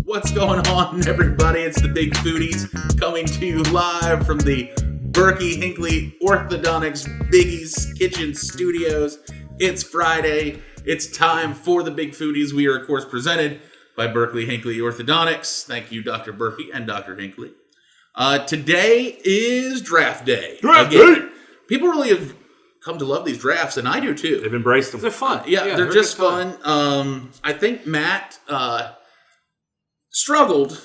What's going on, everybody? It's the Big Foodies coming to you live from the Berky-Hinckley Orthodontics Biggie's Kitchen Studios. It's Friday. It's time for the Big Foodies. We are, of course, presented by Berky-Hinckley Orthodontics. Thank you, Dr. Berkey and Dr. Hinckley. Today is draft day. Draft day! People really have come to love these drafts, and I do too. They've embraced them. They're fun. Yeah, they're just fun. I think Matt struggled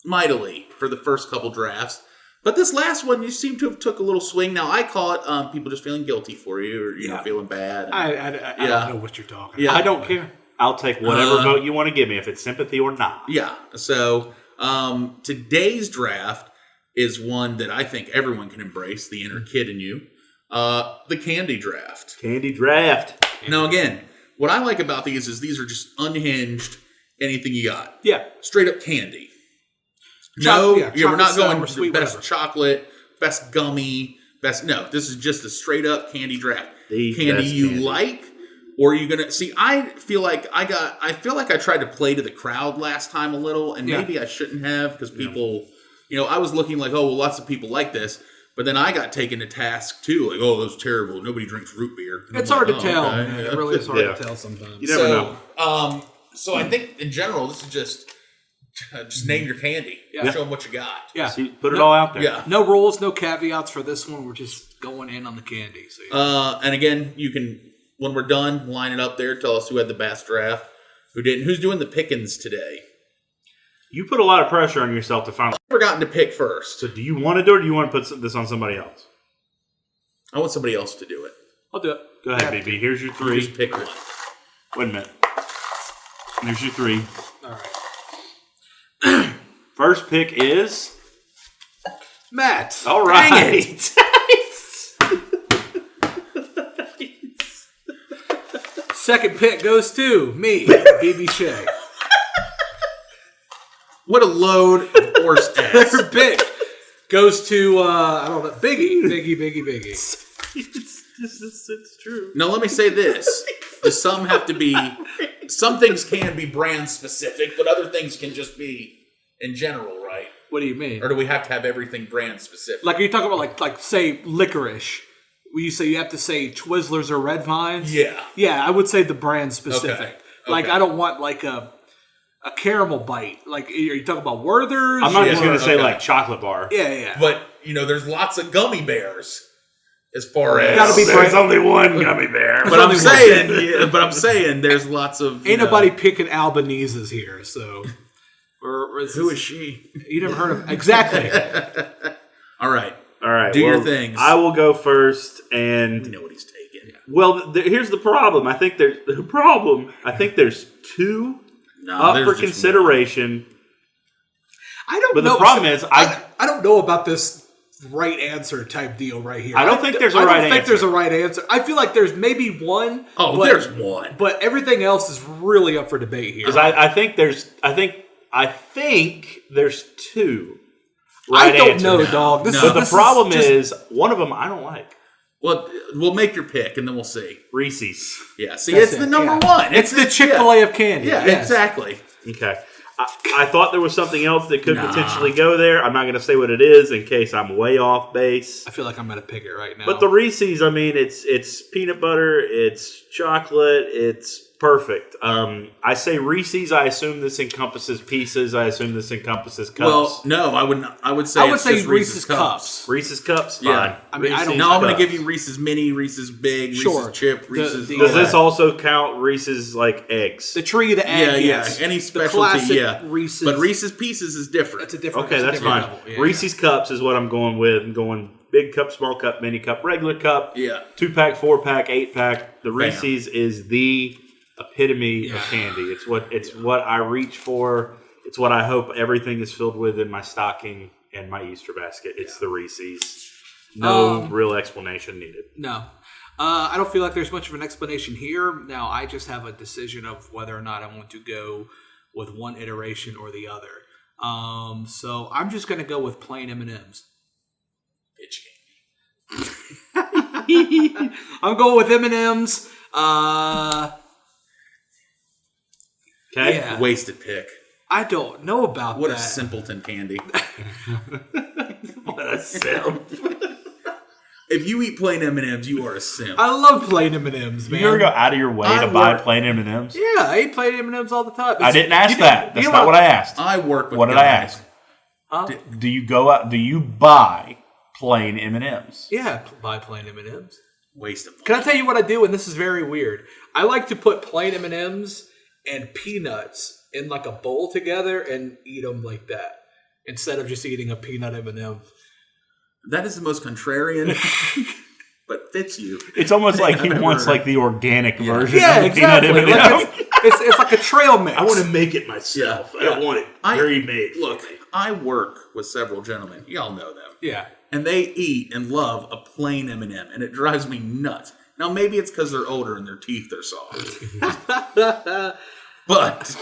mightily for the first couple drafts, but this last one you seem to have took a little swing. Now I call it people just feeling guilty for you, or you know, feeling bad. I don't know what you're talking about. I don't care. I'll take whatever vote you want to give me, if it's sympathy or not. Yeah. So today's draft is one that I think everyone can embrace, the inner kid in you. The candy draft. Candy draft. Now again, what I like about these is these are just unhinged. Anything you got. Yeah. Straight up candy. We're not going for the best chocolate, best gummy, best. No, this is just a straight up candy draft. The candy you like, or are you gonna see? I feel like I tried to play to the crowd last time a little, and maybe I shouldn't have because people, I was looking like, oh, well, lots of people like this. But then I got taken to task too, like, oh, that's terrible. Nobody drinks root beer. And it's hard to tell. Okay. It really is hard to tell sometimes. You never know. So I think in general, this is just name your candy. Yeah. Show them what you got. Yeah. So put it all out there. Yeah. No rules, no caveats for this one. We're just going in on the candy. So and again, you can, when we're done, line it up there. Tell us who had the best draft, who didn't. Who's doing the pickings today? You put a lot of pressure on yourself to finally. I've forgotten to pick first. So do you want to do it, or do you want to put this on somebody else? I want somebody else to do it. I'll do it. Go ahead, BB. Here's your three. Just pick one. Wait a minute. Here's your three. All right. First pick is Matt. All right. Dang it. Second pick goes to me, BB Shea. What a load of horse ass. Third pick goes to I don't know, Biggie. It's true. Now let me say this: some things can be brand specific, but other things can just be in general, right? What do you mean? Or do we have to have everything brand specific? Like, are you talking about like say licorice? Where you say you have to say Twizzlers or Red Vines? Yeah. Yeah, I would say the brand specific. Okay. Like, I don't want like a caramel bite. Like, are you talking about Werther's? I'm not just going to say like chocolate bar. Yeah. But there's lots of gummy bears. As far as gotta be there's only one gummy bear. But I'm saying there's lots of ain't nobody picking Albanese's here. So who is she? You never heard of exactly. All right. Do your things. I will go first, and we know what he's taking. Well, here's the problem. I think there's two up for consideration. I don't know. But the problem is, I don't know about this right answer type deal right here. I don't think there's a right answer. I don't think there's a right answer. I feel like there's maybe one. Oh, there's one. But everything else is really up for debate here. Because I think there's two. Right I don't answer. know, dog. But the problem is, one of them I don't like. Well, we'll make your pick, and then we'll see. Reese's. Yeah, see, it's the number one. It's the Chick-fil-A of candy. Yeah, exactly. Okay. I thought there was something else that could potentially go there. I'm not going to say what it is in case I'm way off base. I feel like I'm going to pick it right now. But the Reese's, I mean, it's peanut butter, it's chocolate, it's perfect. I say Reese's. I assume this encompasses pieces. I assume this encompasses cups. Well, no, I wouldn't. I would say Reese's cups. Reese's cups, fine. Yeah. I mean, Reese's I'm going to give you Reese's Mini, Reese's Big, Reese's Chip, Reese's. Does this also count Reese's like eggs? The tree of the egg. Yeah. Any specialty, Reese's. But Reese's Pieces is different. That's a different. Okay, that's fine. Yeah, Reese's cups is what I'm going with. I'm going big cup, small cup, mini cup, regular cup. Yeah. 2-pack, 4-pack, 8-pack. The Reese's is the epitome of candy. It's what I reach for. It's what I hope everything is filled with in my stocking and my Easter basket. It's the Reese's. No real explanation needed. No. I don't feel like there's much of an explanation here. Now, I just have a decision of whether or not I want to go with one iteration or the other. So I'm just going to go with plain M&M's. Bitch candy. I'm going with M&M's. Okay. Yeah. Wasted pick. I don't know about What that. a simpleton candy. What a simp. If you eat plain M&Ms, you are a simp. I love plain M&Ms, man. You ever go out of your way to buy plain M&Ms? Yeah, I eat plain M&Ms all the time. I didn't ask that. That's not what I asked. I work with What did I ask? Huh? Do you go out? Do you buy plain M&Ms? Yeah, buy plain M&Ms. Waste of money. Can I tell you what I do? And this is very weird. I like to put plain M&Ms and peanuts in like a bowl together and eat them like that instead of just eating a peanut M&M. That is the most contrarian, but fits you. It's almost like he wants like the organic version Yeah, of the exactly. peanut M&M. Like it's like a trail mix. I want to make it myself. Yeah. I don't want it pre-made. Look, I work with several gentlemen. Y'all know them. Yeah. And they eat and love a plain M&M, and it drives me nuts. Now, maybe it's because they're older and their teeth are soft. But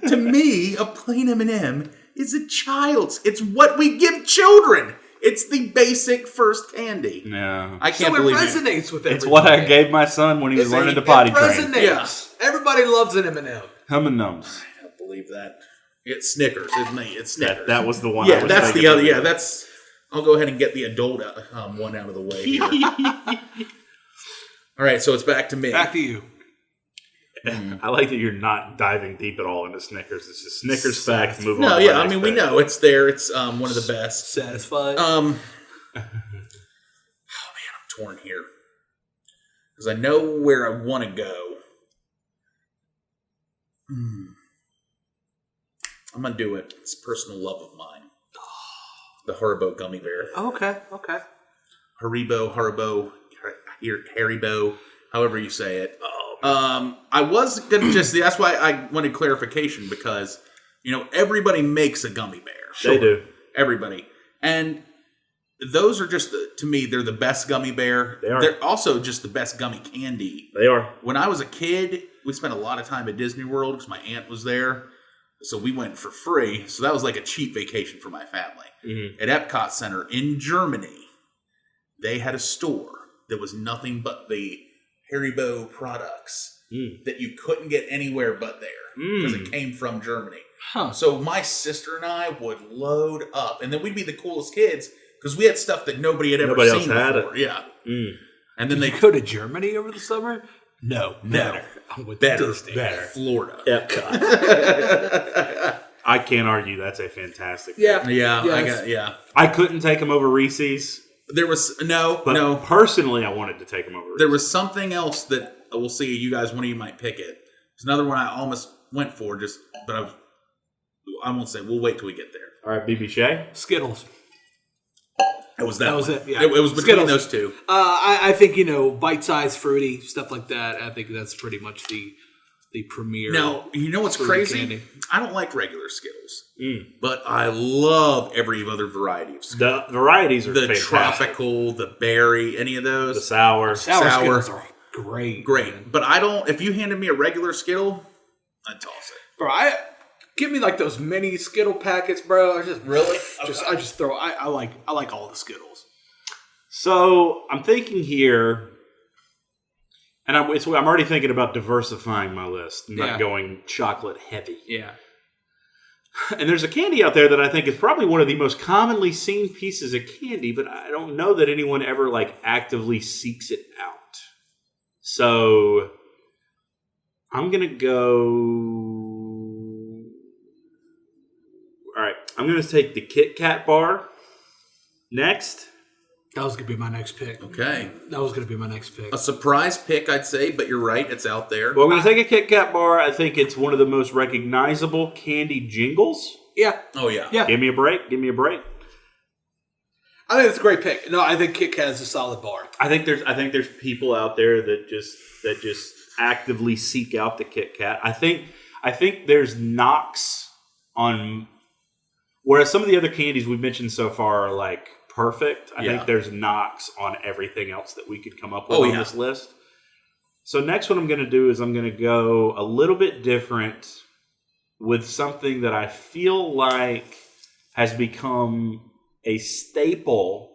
to me, a plain M&M is a child's. It's what we give children. It's the basic first candy. No. I can't So it believe resonates with everybody. It's what I gave my son when he was learning to potty It train. resonates. Everybody loves an M&M. Hum and nums. I don't believe that. It's Snickers, isn't it? It's Snickers. That was the one. I Yeah, was that's the thinking other. of. Yeah, that's. I'll go ahead and get the adult one out of the way here. All right, so it's back to me. Back to you. I like that you're not diving deep at all into Snickers. It's just Snickers fact. Move on. No, to yeah, our I next mean we fact. know it's there. It's one of the best. Satisfied? Oh man, I'm torn here because I know where I want to go. I'm gonna do it. It's a personal love of mine. The Haribo gummy bear. Okay. Haribo, however you say it. I was gonna that's why I wanted clarification because everybody makes a gummy bear. They do. Everybody, and those are just to me they're the best gummy bear. They are. They're also just the best gummy candy. They are. When I was a kid, we spent a lot of time at Disney World because my aunt was there. So we went for free. So that was like a cheap vacation for my family. Mm-hmm. At Epcot Center in Germany, they had a store that was nothing but the Haribo products that you couldn't get anywhere but there because it came from Germany. Huh. So my sister and I would load up, and then we'd be the coolest kids because we had stuff that nobody had ever seen before. Yeah. And then Did they you go to Germany over the summer? No. Better. I went to Disney. Better. Florida. Epcot. I can't argue. That's a fantastic. Yeah. Yeah. I couldn't take them over Reese's. There was But personally, I wanted to take them over Reese's. There was something else that we'll see. You guys, one of you might pick it. There's another one I almost went for, but I won't say. We'll wait till we get there. All right, BB Shea. Skittles. It was that was one. it, yeah. It was between Skittles. those two. I think, bite-sized, fruity, stuff like that. I think that's pretty much the premier. Now, you know what's fruity crazy? candy. I don't like regular Skittles, but I love every other variety of Skittles. The varieties are The fantastic. tropical, the berry, any of those. The sour. Sour Sour. Skittles are great. Great. Man. But I don't, if you handed me a regular Skittle, I'd toss it. Bro, give me like those mini Skittle packets, bro. I like all the Skittles. So I'm thinking here, and I'm already thinking about diversifying my list, not going chocolate heavy. Yeah. And there's a candy out there that I think is probably one of the most commonly seen pieces of candy, but I don't know that anyone ever actively seeks it out. So I'm gonna go. All right, I'm gonna take the Kit Kat bar next. That was going to be my next pick. Okay. pick. A surprise pick, I'd say, but you're right. It's out there. Well, I'm going to take a Kit Kat bar. I think it's one of the most recognizable candy jingles. Yeah. Oh, yeah. Yeah. Give me a break. I think it's a grec pick. No, I think Kit Kat is a solid bar. I think there's people out there that just actively seek out the Kit Kat. I think there's knocks on, whereas some of the other candies we've mentioned so far are perfect. I think there's knocks on everything else that we could come up with on this list. So next what I'm going to do is I'm going to go a little bit different with something that I feel like has become a staple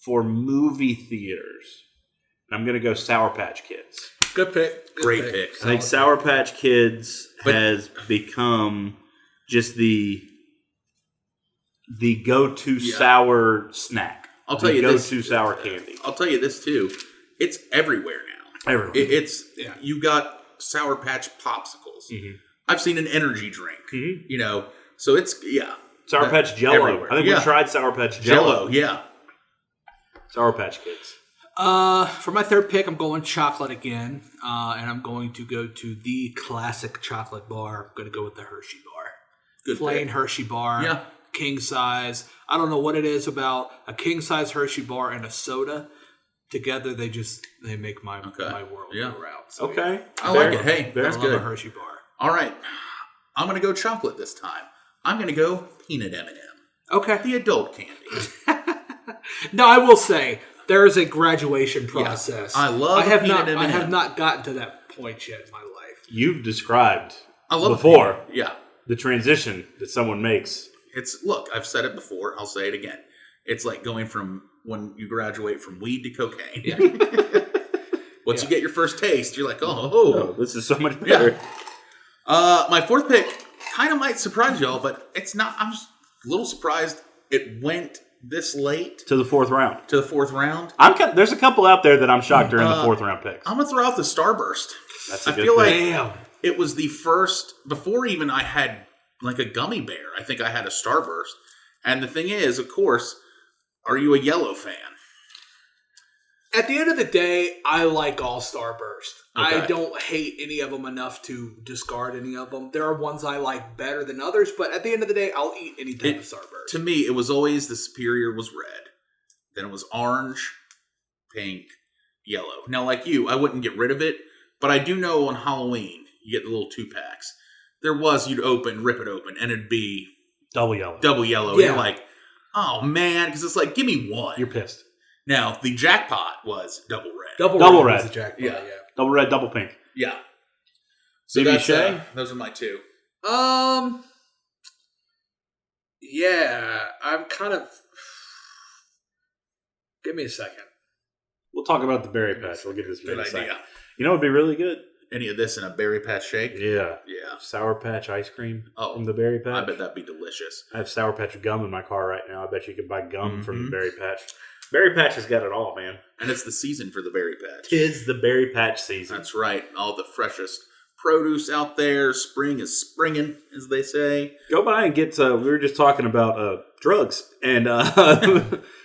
for movie theaters. And I'm going to go Sour Patch Kids. Good pick. Great pick. I think Sour Patch Kids has become just the go-to sour snack. I'll tell you this. Go-to sour candy. I'll tell you this too. It's everywhere now. Everywhere. You got Sour Patch popsicles. Mm-hmm. I've seen an energy drink. Mm-hmm. You know, so it's Sour Patch Jello. Everywhere. I think we tried Sour Patch Jello. Yeah. Sour Patch Kids. For my third pick, I'm going chocolate again, and I'm going to go to the classic chocolate bar. I'm going to go with the Hershey bar. Good plain pick. Hershey bar, king size. I don't know what it is about a king size Hershey bar and a soda. Together, they make my world go around. So, okay, I like it. Hey, that's good. A Hershey bar. All right, I'm going to go chocolate this time. I'm going to go peanut M&M. Okay, the adult candy. No, I will say there is a graduation process. I love peanut M&M. I have not gotten to that point yet in my life. You've described before the transition that someone makes. Look, I've said it before. I'll say it again. It's like going from when you graduate from weed to cocaine. Yeah. Once you get your first taste, you're like, oh, this is so much better. Yeah. My fourth pick kind of might surprise y'all, but it's not. I'm just a little surprised it went this late to the fourth round. There's a couple out there that I'm shocked are in the fourth round picks. I'm gonna throw out the Starburst. That's a good I feel pick. like it was the first before even I had like a gummy bear. I think I had a Starburst, and the thing is, of course, are you a yellow fan? At the end of the day, I like all Starburst. Okay. I don't hate any of them enough to discard any of them. There are ones I like better than others, but at the end of the day, I'll eat any type of Starburst. To me, it was always the superior was red. Then it was orange, pink, yellow. Now, like you, I wouldn't get rid of it, but I do know on Halloween, you get the little 2-packs. You'd rip it open, and it'd be double yellow. Yeah. And you're like, oh man, because it's like, give me one. You're pissed. Now, the jackpot was double red. Double red was the jackpot, yeah. Double red, double pink. Yeah. So BB Shea? Those are my two. Yeah, I'm kind of... Give me a second. We'll talk about the berry patch. We'll get this in a second. Idea. You know what would be really good? Any of this in a berry patch shake? Yeah. Yeah. Sour Patch ice cream from the berry patch. I bet that'd be delicious. I have Sour Patch gum in my car right now. I bet you could buy gum from the berry patch. Berry Patch has got it all, man. And it's the season for the berry patch. 'Tis the berry patch season. That's right. All the freshest produce out there. Spring is springing, as they say. Go by and get. We were just talking about drugs, and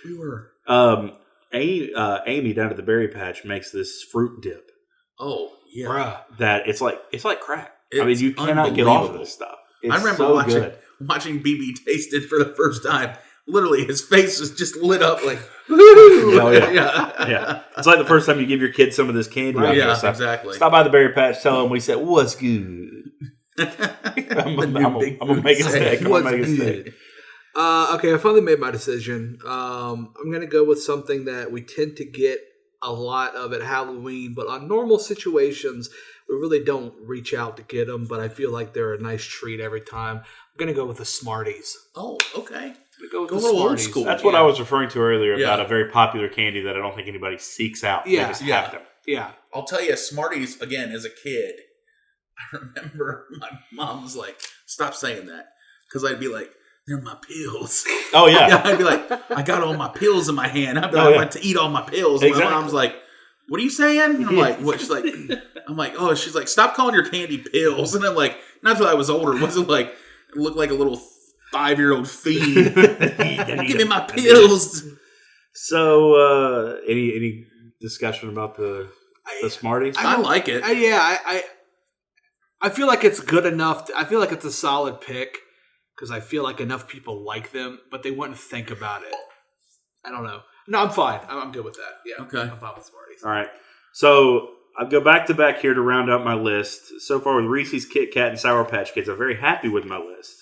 we were. Amy down at the berry patch makes this fruit dip. Oh yeah, bruh. That it's like crack. It's I mean, you cannot get off of this stuff. It's I remember watching BB taste it for the first time. Literally, his face was just lit up like, oh, yeah. It's like the first time you give your kids some of this candy. Right, exactly. Stop by the berry patch, tell them we said, what's good? I'm going to make a stick. Okay, I finally made my decision. I'm going to go with something that we tend to get a lot of at Halloween, but on normal situations, we really don't reach out to get them, but I feel like they're a nice treat every time. I'm going to go with the Smarties. Oh, okay. Go a little old school. That's what I was referring to earlier about a very popular candy that I don't think anybody seeks out. Yeah. They just have them. Yeah. I'll tell you, Smarties, again, as a kid, I remember my mom was like, stop saying that. Because I'd be like, they're my pills. Oh, yeah. I'd be like, I got all my pills in my hand. I'd be like, I want to eat all my pills. And my mom's like, what are you saying? And I'm like, what? She's like, oh, she's like, stop calling your candy pills. And I'm like, not until I was older. It wasn't like, it looked like a little 5-year-old fiend. Give me my pills. So, any discussion about the Smarties? I like it. I feel like it's good enough. I feel like it's a solid pick because I feel like enough people like them, but they wouldn't think about it. I don't know. No, I'm fine. I'm good with that. Yeah. Okay. I'm fine with Smarties. All right. So I'll go back to back here to round out my list. So far with Reese's, Kit Kat, and Sour Patch Kids, I'm very happy with my list.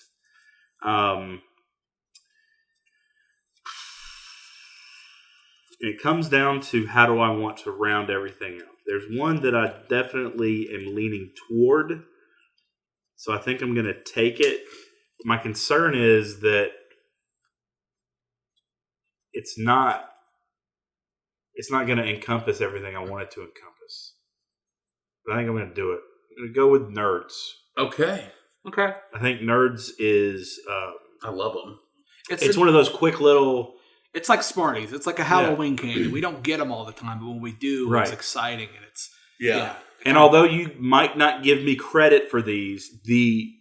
It comes down to how do I want to round everything up. There's one that I definitely am leaning toward, so I think I'm going to take it. My concern is that it's not going to encompass everything I want it to encompass. But I think I'm going to do it. I'm going to go with Nerds. Okay. Okay. I think Nerds is... I love them. It's one of those quick little... It's like Smarties. It's like a Halloween candy. We don't get them all the time, but when we do, it's exciting and it's... Yeah. And although you might not give me credit for these, the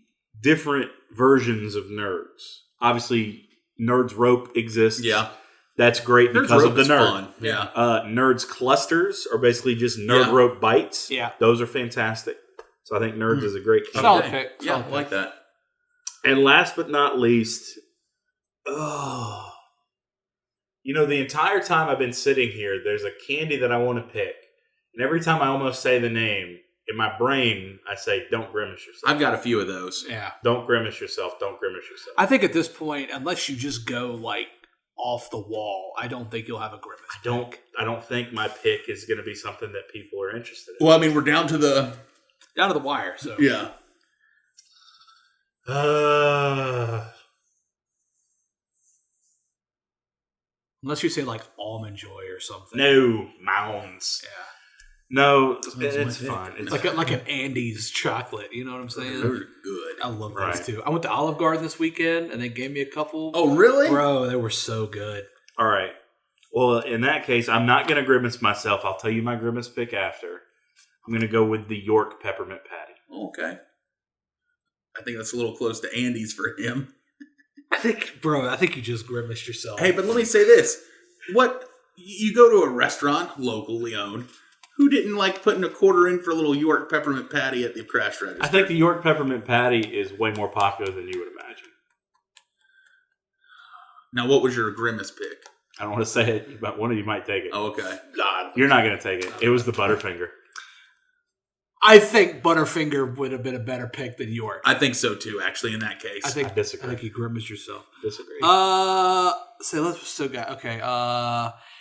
different versions of Nerds. Obviously, Nerds Rope exists. Yeah. That's great Nerds because Rope of the is nerd. fun. Yeah. Nerds Clusters are basically just Nerd Rope bites. Yeah. Those are fantastic. So I think Nerds is a great candy. Solid pick. Yeah, Solid I like that. And last but not least, the entire time I've been sitting here, there's a candy that I want to pick. And every time I almost say the name, in my brain, I say, don't grimace yourself. I've got a few of those. Yeah. Don't grimace yourself. Don't grimace yourself. I think at this point, unless you just go like off the wall, I don't think you'll have a grimace. I don't think my pick is going to be something that people are interested in. Well, I mean, we're down to the wire, so. Yeah. Unless you say like Almond Joy or something. No, Mounds. Yeah. No, it's fun. It's like an Andes chocolate. You know what I'm saying? Those are good. I love those too. I went to Olive Garden this weekend and they gave me a couple. Oh, really? Bro, they were so good. All right. Well, in that case, I'm not going to grimace myself. I'll tell you my grimace pick after. I'm going to go with the York Peppermint Patty. Okay. I think that's a little close to Andy's for him. I think you just grimaced yourself. Hey, but let me say this. You go to a restaurant, locally owned, who didn't like putting a quarter in for a little York Peppermint Patty at the cash register? I think the York Peppermint Patty is way more popular than you would imagine. Now, what was your grimace pick? I don't want to say it, but one of you might take it. Oh, okay. You're not going to take it. It was the Butterfinger. I think Butterfinger would have been a better pick than York. I think so too, actually, in that case. I disagree. I think you grimaced yourself. Disagree. Okay.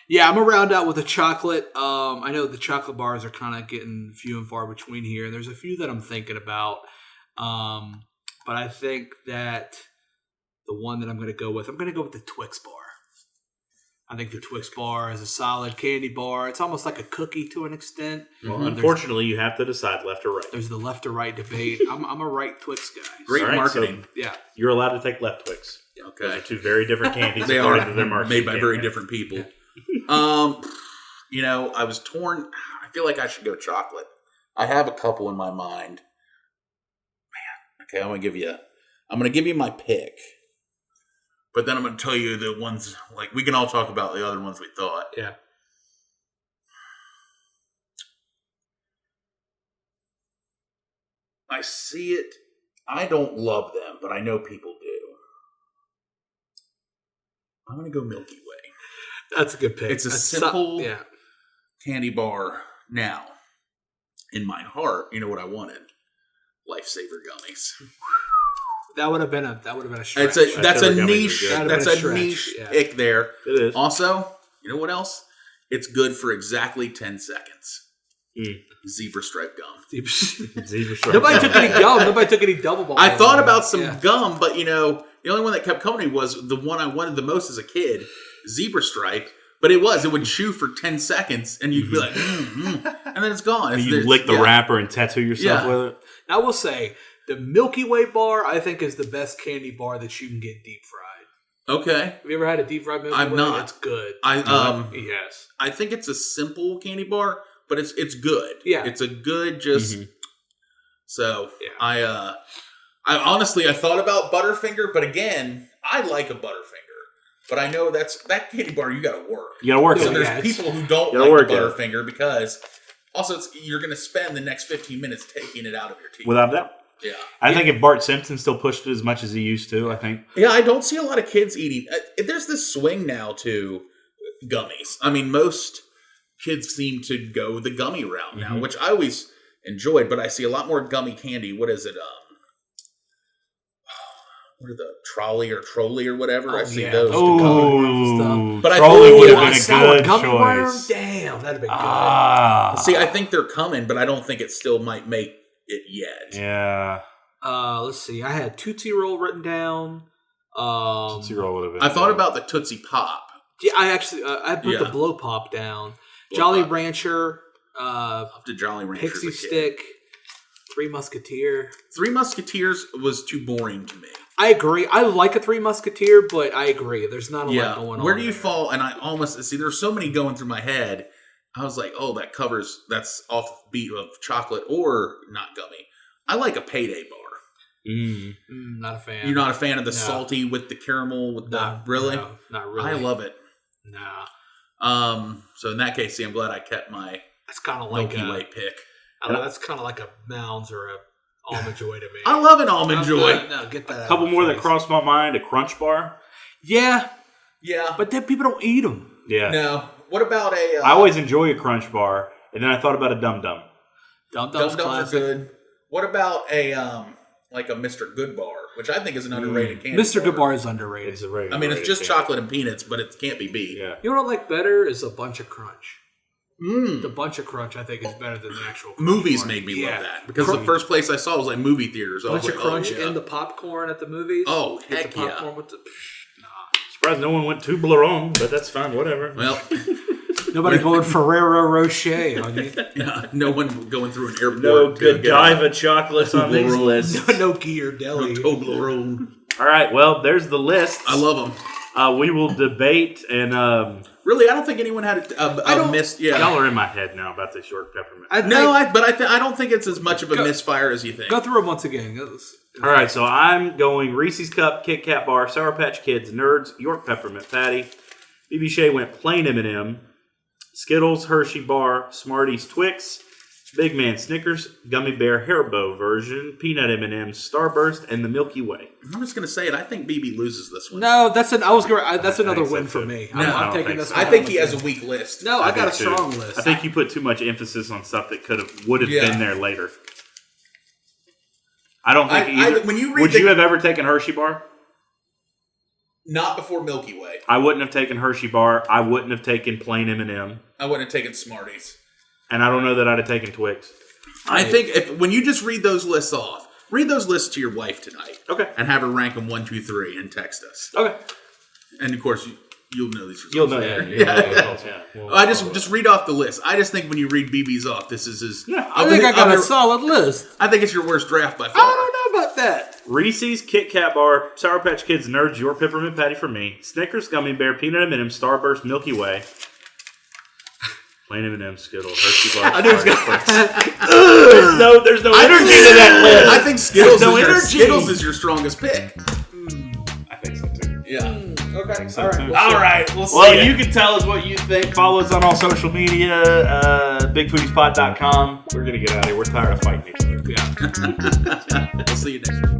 Yeah, I'm gonna round out with a chocolate. I know the chocolate bars are kind of getting few and far between here. There's a few that I'm thinking about. But I think that the one that I'm going to go with the Twix bar. I think the Twix bar is a solid candy bar. It's almost like a cookie to an extent. Well, unfortunately, you have to decide left or right. There's the left or right debate. I'm a right Twix guy. Great marketing. So you're alled to take left Twix. Okay. Those are two very different candies. They are made by very different people. I was torn. I feel like I should go chocolate. I have a couple in my mind. Man, okay, I'm gonna give you my pick. But then I'm going to tell you the ones, like, we can all talk about the other ones we thought. Yeah. I see it. I don't love them, but I know people do. I'm going to go Milky Way. That's a good pick. It's a simple candy bar. Now, in my heart, you know what I wanted? Lifesaver gummies. That would have been a stretch. That's a niche pick there. It is. Also, you know what else? It's good for exactly 10 seconds. Zebra stripe gum. Zebra stripe. Nobody took any gum. Nobody took any double ball. I thought about some gum, but the only one that kept coming to me was the one I wanted the most as a kid, zebra stripe. But it would chew for 10 seconds, and you'd be like, and then it's gone. And you lick the wrapper and tattoo yourself with it. I will say, the Milky Way bar, I think, is the best candy bar that you can get deep fried. Okay. Have you ever had a deep fried Milky Way? I've not. It's good. Yes. I think it's a simple candy bar, but it's good. Yeah. It's a good So, I honestly, I thought about Butterfinger, but again, I like a Butterfinger. But I know that candy bar, you got to work. You got to work. So there's people who don't like Butterfinger because also you're going to spend the next 15 minutes taking it out of your teeth. Without doubt. Yeah. I think if Bart Simpson still pushed it as much as he used to, I think. Yeah, I don't see a lot of kids eating. There's this swing now to gummies. I mean, most kids seem to go the gummy route now, which I always enjoyed, but I see a lot more gummy candy. What is it? What are the trolley or whatever? I see those. Oh, but trolley would have been a good choice. Worm? Damn, that'd have been good. See, I think they're coming, but I don't think it still might make it yet. Yeah. Let's see. I had Tootsie Roll written down. Tootsie Roll would have been. I thought about the Tootsie Pop. Yeah, I actually I put the Blow Pop down. Jolly Rancher. Up to Jolly Rancher. Pixie Stick. Three Musketeer. Three Musketeers was too boring to me. I agree. I like a Three Musketeer, but I agree. There's not a lot going on. Where do you fall? And I almost see there's so many going through my head. I was like, oh, that's off beat of chocolate or not gummy. I like a Payday bar. Not a fan. You're not a fan of the salty with the caramel with really? No, not really. I love it. Nah. So in that case, see, I'm glad I kept my that's kind of like Milky Way pick. I don't know, that's kind of like a Mounds or a Almond Joy to me. I love an Almond Joy. No, get that. A couple more that crossed my mind. A Crunch Bar. Yeah. Yeah. But then people don't eat them. Yeah. No. What about a... I always enjoy a Crunch Bar, and then I thought about a Dum Dum. Dum Dums are good. What about a like a Mr. Good Bar, which I think is an underrated candy Mr. Good Bar is underrated. It's a very it's just chocolate and peanuts, but it can't be beat. Yeah. You know what I like better is a Bunch of Crunch. The Bunch of Crunch, I think, is better than the actual Crunch Movies bar. made me love that. Because the first place I saw was like movie theaters. Bunch of Crunch and the popcorn at the movies. Oh, Get heck the popcorn with the... Surprised no one went Toblerone, but that's fine, whatever. Well... Nobody going Ferrero Rocher on you. Yeah, no one going through an airport. No Godiva chocolates on these lists. No Gear-Deli. No Toblerone. All right, well, there's the list. I love them. We will debate and... Really, I don't think anyone had a miss. Yeah, y'all are in my head now about this short peppermint. I don't think it's as much of a misfire as you think. Go through them once again. All right, so I'm going Reese's Cup, Kit Kat Bar, Sour Patch Kids, Nerds, York Peppermint Patty. BB Shea went plain M&M. Skittles, Hershey Bar, Smarties, Twix, Big Man Snickers, Gummy Bear Haribo version, Peanut M&M's, Starburst, and the Milky Way. I'm just going to say it. I think BB loses this one. No, that's another win for me. I'm taking this. I think he has a weak list. No, I got a strong list. I think you put too much emphasis on stuff that would have been there later. I don't think either. When you read would you have ever taken Hershey Bar? Not before Milky Way. I wouldn't have taken Hershey Bar. I wouldn't have taken plain M&M. I wouldn't have taken Smarties. And I don't know that I'd have taken Twix. I think when you just read those lists off, read those lists to your wife tonight. Okay. And have her rank them 1, 2, 3 and text us. Okay. And of course, you'll know these results. You'll know, I just read off the list. I just think when you read BB's off, this is his... Yeah, I think I got a solid list. I think it's your worst draft by far. I don't know about that. Reese's, Kit Kat Bar, Sour Patch Kids, Nerds, Your Peppermint Patty for me, Snickers, Gummy Bear, Peanut M&M, Starburst, Milky Way, plain M&M, Skittles, Hershey Bar. There's no energy to that list. I think Skittles is your strongest pick. I think so too. Yeah. Okay. So all right. too. All right. We'll see. Well, you can tell us what you think. Follow us on all social media. BigFoodieSpot.com. We're gonna get out of here. We're tired of fighting each other. Yeah. We'll see you next week.